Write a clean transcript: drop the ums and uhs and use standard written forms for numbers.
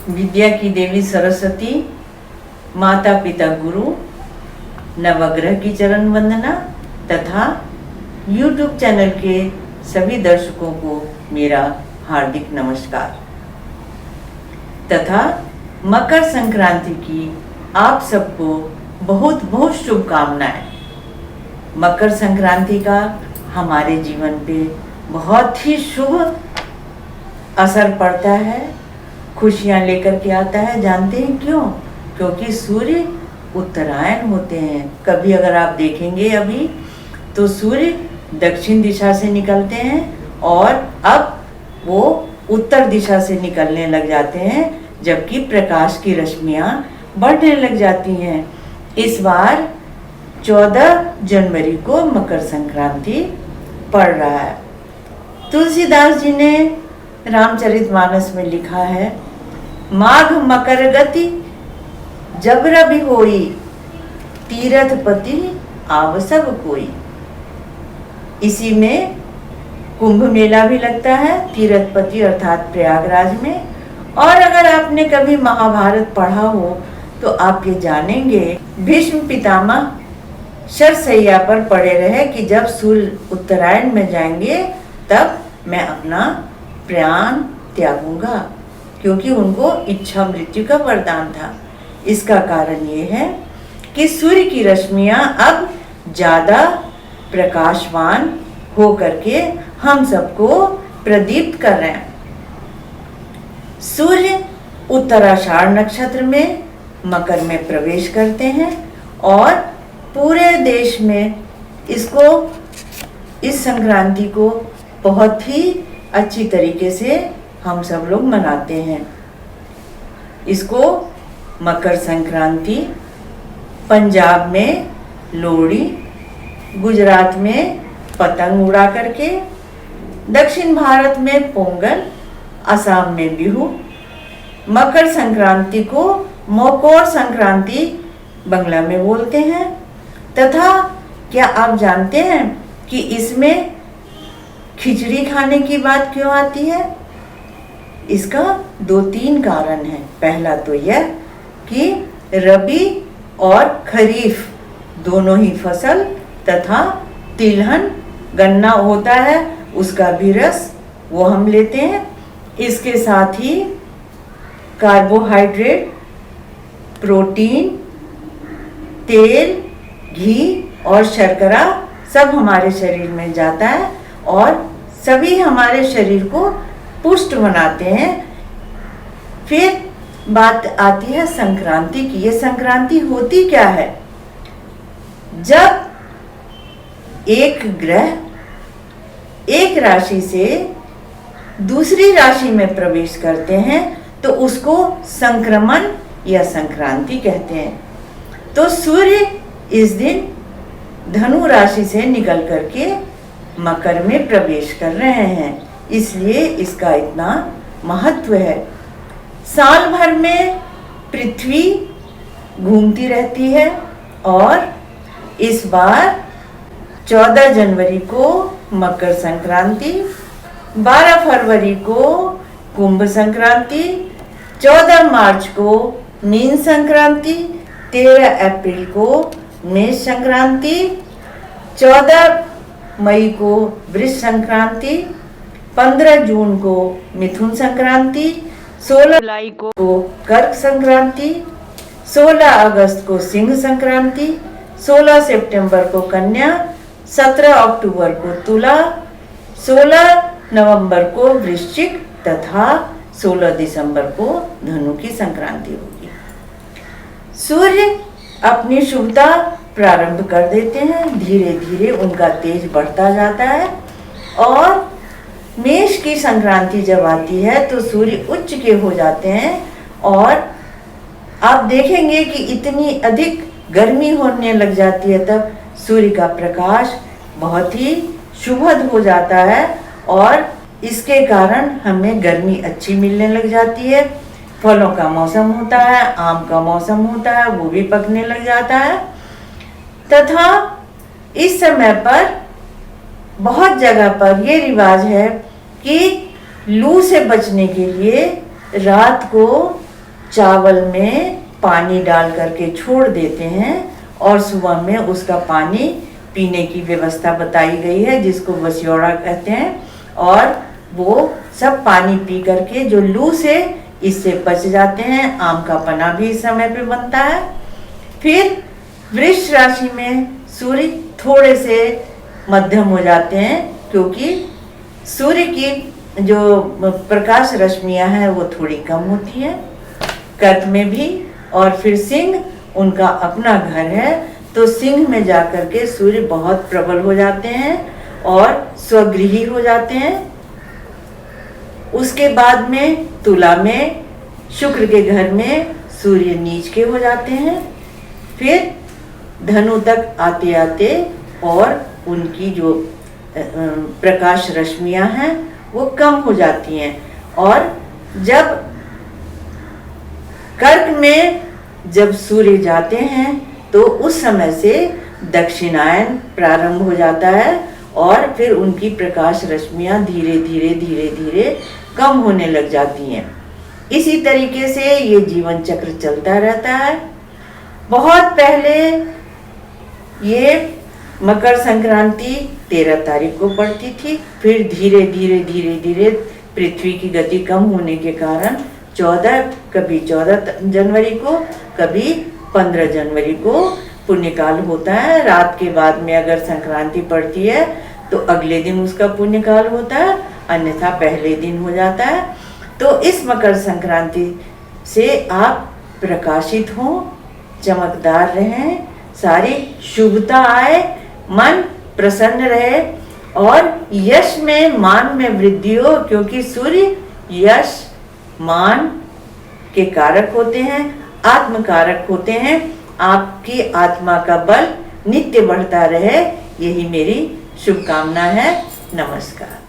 विद्या की देवी सरस्वती, माता पिता गुरु, नवग्रह की चरण वंदना तथा YouTube चैनल के सभी दर्शकों को मेरा हार्दिक नमस्कार तथा मकर संक्रांति की आप सबको बहुत बहुत शुभकामनाएं। मकर संक्रांति का हमारे जीवन पे बहुत ही शुभ असर पड़ता है, खुशियां लेकर के आता है। जानते हैं क्यों? क्योंकि सूर्य उत्तरायण होते हैं। कभी अगर आप देखेंगे अभी तो सूर्य दक्षिण दिशा से निकलते हैं और अब वो उत्तर दिशा से निकलने लग जाते हैं, जबकि प्रकाश की रश्मियां बढ़ने लग जाती हैं। इस बार 14 जनवरी को मकर संक्रांति पड़ रहा है। तुलसीदास जी ने रामचरितमानस में लिखा है, माघ मकर गति जब रवि होई, तीर्थपति आवसव कोई। इसी में कुंभ मेला भी लगता है, तीर्थपति अर्थात प्रयागराज में। और अगर आपने कभी महाभारत पढ़ा हो तो आप ये जानेंगे, भीष्म पितामह शरशैया पर पड़े रहे कि जब सूर्य उत्तरायण में जाएंगे तब मैं अपना प्राण त्यागूंगा, क्योंकि उनको इच्छा मृत्यु का वरदान था। इसका कारण ये है कि सूर्य की रश्मियां अब ज्यादा प्रकाशवान हो करके हम सबको प्रदीप्त कर रहे हैं। सूर्य उत्तराषाढ़ नक्षत्र में मकर में प्रवेश करते हैं और पूरे देश में इस संक्रांति को बहुत ही अच्छी तरीके से हम सब लोग मनाते हैं। इसको मकर संक्रांति, पंजाब में लोहड़ी, गुजरात में पतंग उड़ा करके, दक्षिण भारत में पोंगल, असम में बिहू, मकर संक्रांति को मकर संक्रांति बांग्ला में बोलते हैं। तथा क्या आप जानते हैं कि इसमें खिचड़ी खाने की बात क्यों आती है? इसका 2-3 कारण है। पहला तो यह कि रबी और खरीफ दोनों ही फसल तथा तिलहन गन्ना होता है, उसका भी रस वो हम लेते हैं। इसके साथ ही कार्बोहाइड्रेट, प्रोटीन, तेल, घी और शर्करा सब हमारे शरीर में जाता है और सभी हमारे शरीर को पुष्ट बनाते हैं। फिर बात आती है संक्रांति की। ये संक्रांति होती क्या है? जब एक ग्रह एक राशि से दूसरी राशि में प्रवेश करते हैं तो उसको संक्रमण या संक्रांति कहते हैं। तो सूर्य इस दिन धनु राशि से निकल करके मकर में प्रवेश कर रहे हैं, इसलिए इसका इतना महत्व है। साल भर में पृथ्वी घूमती रहती है और इस बार 14 जनवरी को मकर संक्रांति, 12 फरवरी को कुंभ संक्रांति, 14 मार्च को मीन संक्रांति, 13 अप्रैल को मेष संक्रांति, 14 मई को वृष संक्रांति, 15 जून को मिथुन संक्रांति, 16 जुलाई को कर्क संक्रांति, 16 अगस्त को सिंह संक्रांति, 16 सितंबर को कन्या, 17 अक्टूबर को तुला, 16 नवंबर को वृश्चिक तथा 16 दिसंबर को धनु की संक्रांति होगी। सूर्य अपनी शुभता प्रारंभ कर देते हैं, धीरे धीरे उनका तेज बढ़ता जाता है और मेष की संक्रांति जब आती है तो सूर्य उच्च के हो जाते हैं और आप देखेंगे कि इतनी अधिक गर्मी होने लग जाती है, तब सूर्य का प्रकाश बहुत ही शुभद हो जाता है और इसके कारण हमें गर्मी अच्छी मिलने लग जाती है। फलों का मौसम होता है, आम का मौसम होता है, वो भी पकने लग जाता है। तथा इस समय पर बहुत जगह पर ये रिवाज है कि लू से बचने के लिए रात को चावल में पानी डाल करके छोड़ देते हैं और सुबह में उसका पानी पीने की व्यवस्था बताई गई है, जिसको वस्योड़ा कहते हैं। और वो सब पानी पी करके जो लू से इससे बच जाते हैं। आम का पना भी इस समय पे बनता है। फिर वृष राशि में सूर्य थोड़े से मध्यम हो जाते हैं, क्योंकि सूर्य की जो प्रकाश रश्मियां हैं वो थोड़ी कम होती हैं। कर्क में भी। और फिर सिंह उनका अपना घर है, तो सिंह में जाकर के सूर्य बहुत प्रबल हो जाते हैं और स्वगृही हो जाते हैं। उसके बाद में तुला में शुक्र के घर में सूर्य नीच के हो जाते हैं। फिर धनु तक आते आते और उनकी जो प्रकाश रश्मियां हैं वो कम हो जाती हैं। और जब कर्क में जब सूर्य जाते हैं तो उस समय से दक्षिणायन प्रारंभ हो जाता है और फिर उनकी प्रकाश रश्मियां धीरे धीरे धीरे धीरे कम होने लग जाती हैं। इसी तरीके से ये जीवन चक्र चलता रहता है। बहुत पहले ये मकर संक्रांति 13 तारीख को पड़ती थी। फिर धीरे धीरे धीरे धीरे पृथ्वी की गति कम होने के कारण कभी 14 जनवरी को, कभी 15 जनवरी को पुण्यकाल होता है। रात के बाद में अगर संक्रांति पड़ती है तो अगले दिन उसका पुण्यकाल होता है, अन्यथा पहले दिन हो जाता है। तो इस मकर संक्रांति से आप प्रकाशित हों, चमकदार रहें, सारी शुभता आए, मन प्रसन्न रहे और यश में, मान में वृद्धि हो, क्योंकि सूर्य यश मान के कारक होते हैं, आत्म कारक होते हैं। आपकी आत्मा का बल नित्य बढ़ता रहे, यही मेरी शुभकामना है। नमस्कार।